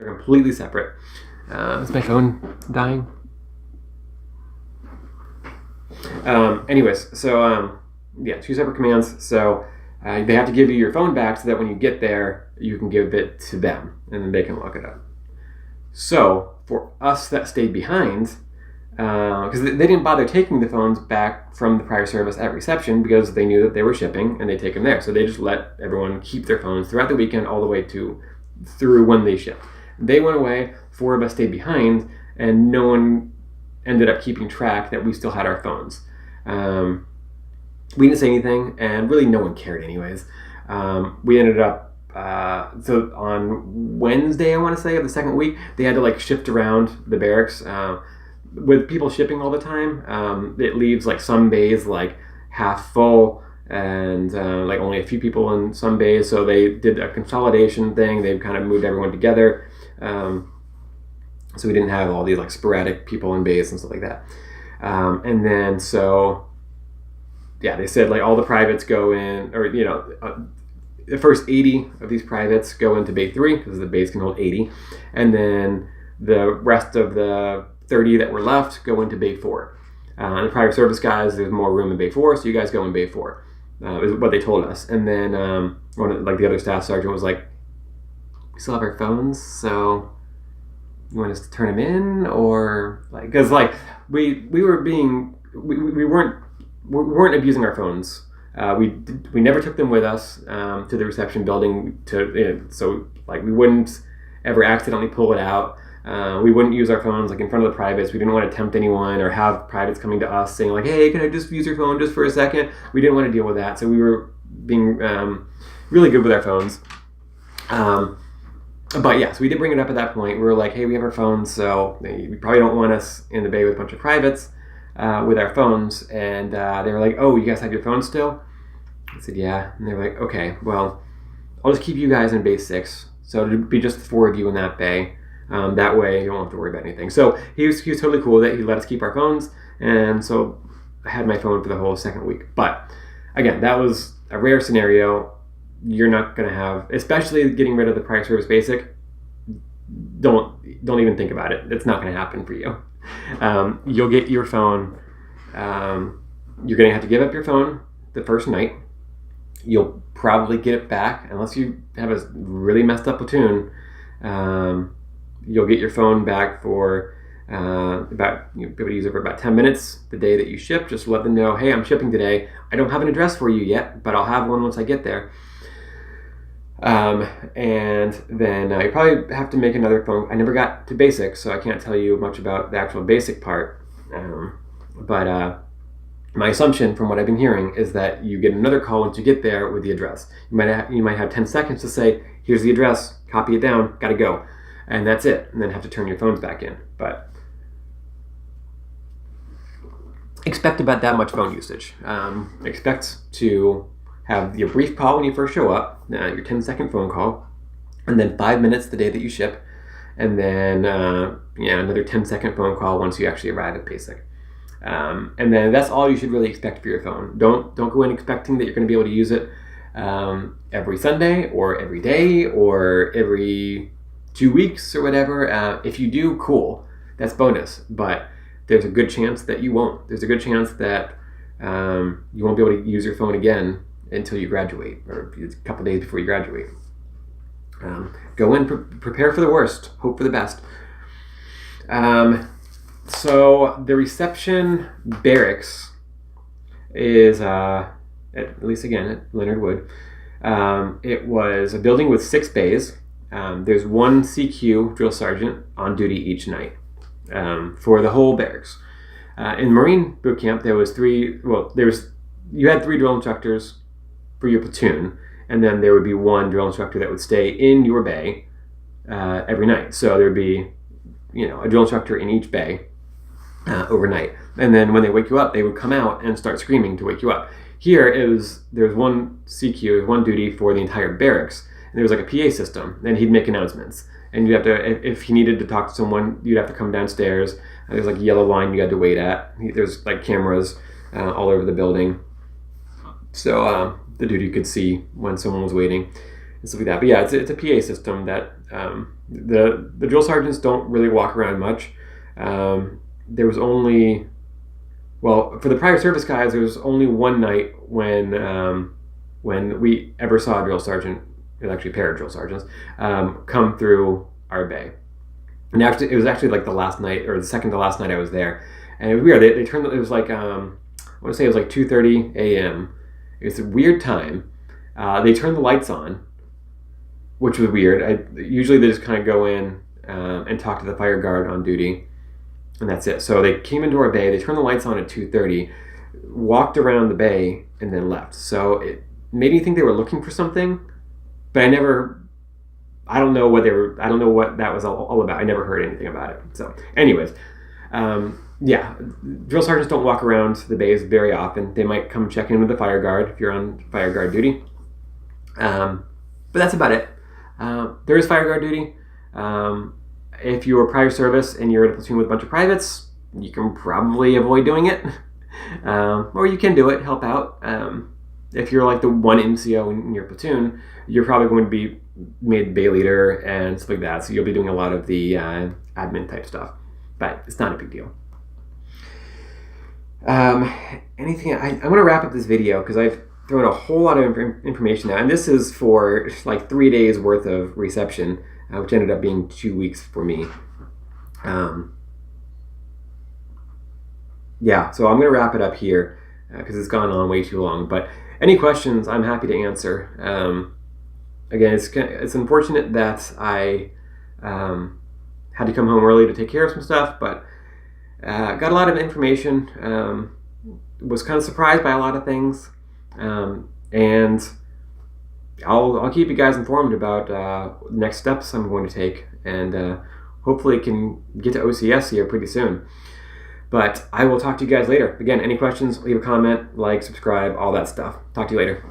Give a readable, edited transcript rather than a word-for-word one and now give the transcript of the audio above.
They're completely separate. Is my phone dying? Anyways, so yeah, 2 separate commands. So they have to give you your phone back so that when you get there, you can give it to them and then they can lock it up. So for us that stayed behind, because they didn't bother taking the phones back from the prior service at reception because they knew that they were shipping and they take them there. So they just let everyone keep their phones throughout the weekend all the way through when they shipped. They went away, 4 of us stayed behind, and no one ended up keeping track that we still had our phones. We didn't say anything, and really no one cared anyways. We ended up, so on Wednesday, I want to say, of the second week, they had to like shift around the barracks. With people shipping all the time, it leaves like some bays like half full and like only a few people in some bays. So they did a consolidation thing. They kind of moved everyone together. So we didn't have all these like sporadic people in bays and stuff like that. And then so, yeah, they said like all the privates go in, or the first 80 of these privates go into bay 3 because the bays can hold 80, and then the rest of the 30 that were left go into bay 4. And the prior service guys, there's more room in bay 4, so you guys go in bay 4. Is what they told us. And then the other staff sergeant was like, "We still have our phones, so you want us to turn them in, or like?" Because like we weren't abusing our phones. We never took them with us to the reception building so like we wouldn't ever accidentally pull it out. We wouldn't use our phones like in front of the privates. We didn't want to tempt anyone or have privates coming to us saying like, "Hey, can I just use your phone just for a second?" We didn't want to deal with that, so we were being really good with our phones. But yes, we did bring it up at that point. We were like, "Hey, we have our phones, so you probably don't want us in the bay with a bunch of privates with our phones." And they were like, "Oh, you guys have your phones still?" I said, "Yeah." And they were like, "Okay, well, I'll just keep you guys in bay 6. So it'd be just the 4 of you in that bay. That way you don't have to worry about anything." So he was totally cool that he let us keep our phones. And so I had my phone for the whole second week. But again, that was a rare scenario. You're not going to have, especially getting rid of the prior service basic. Don't even think about it. It's not going to happen for you. You'll get your phone. You're going to have to give up your phone the first night. You'll probably get it back unless you have a really messed up platoon. You'll get your phone back for you'll be able to use it for about 10 minutes the day that you ship. Just let them know, "Hey, I'm shipping today. I don't have an address for you yet, but I'll have one once I get there." And then you probably have to make another phone. I never got to basic, so I can't tell you much about the actual basic part. But my assumption from what I've been hearing is that you get another call once you get there with the address. You might have 10 seconds to say, "Here's the address, copy it down, gotta go." And that's it. And then have to turn your phones back in. But expect about that much phone usage. Expect to have your brief call when you first show up, your 10-second phone call, and then 5 minutes the day that you ship, and then another 10-second phone call once you actually arrive at basic. And then that's all you should really expect for your phone. Don't go in expecting that you're going to be able to use it every Sunday or every day or every 2 weeks or whatever. If you do, cool. That's bonus. But there's a good chance that you won't. There's a good chance that you won't be able to use your phone again until you graduate or a couple days before you graduate. Go in, prepare for the worst, hope for the best. So the reception barracks is, at least again, at Leonard Wood. It was a building with 6 bays. There's 1 CQ drill sergeant on duty each night for the whole barracks. In Marine boot camp, you had 3 drill instructors for your platoon, and then there would be 1 drill instructor that would stay in your bay every night. So there would be, a drill instructor in each bay overnight. And then when they wake you up, they would come out and start screaming to wake you up. Here, there's 1 CQ, 1 duty for the entire barracks. And there was like a PA system, and he'd make announcements. And you'd have to, if he needed to talk to someone, you'd have to come downstairs. There's like a yellow line you had to wait at. There's like cameras all over the building. So the duty could see when someone was waiting. and stuff like that. But yeah, it's a PA system that the drill sergeants don't really walk around much. There was only, well, for the prior service guys, there was only one night when we ever saw a drill sergeant, it was actually a pair of drill sergeants, come through our bay. And actually, it was actually like the last night, or the second to last night I was there. And it was weird. They turned, it was like, I want to say it was like 2:30 a.m. It was a weird time. They turned the lights on, which was weird. Usually they just kind of go in and talk to the fire guard on duty, and that's it. So they came into our bay, they turned the lights on at 2:30, walked around the bay, and then left. So it made me think they were looking for something, but I don't know what that was all about. I never heard anything about it. So anyways, yeah, drill sergeants don't walk around the bays very often. They might come check in with the fire guard if you're on fire guard duty. But that's about it. There is fire guard duty. If you're prior service and you're in a platoon with a bunch of privates, you can probably avoid doing it. Or you can do it, help out. If you're like the one NCO in your platoon, you're probably going to be made bay leader and stuff like that. So you'll be doing a lot of the admin type stuff. But it's not a big deal. I'm going to wrap up this video because I've thrown a whole lot of information out. And this is for like 3 days worth of reception, which ended up being 2 weeks for me. Yeah, so I'm going to wrap it up here because it's gone on way too long. But any questions, I'm happy to answer. Again, it's unfortunate that I had to come home early to take care of some stuff, but got a lot of information. Was kind of surprised by a lot of things, and I'll keep you guys informed about next steps I'm going to take, and hopefully can get to OCS here pretty soon. But I will talk to you guys later. Again, any questions, leave a comment, like, subscribe, all that stuff. Talk to you later.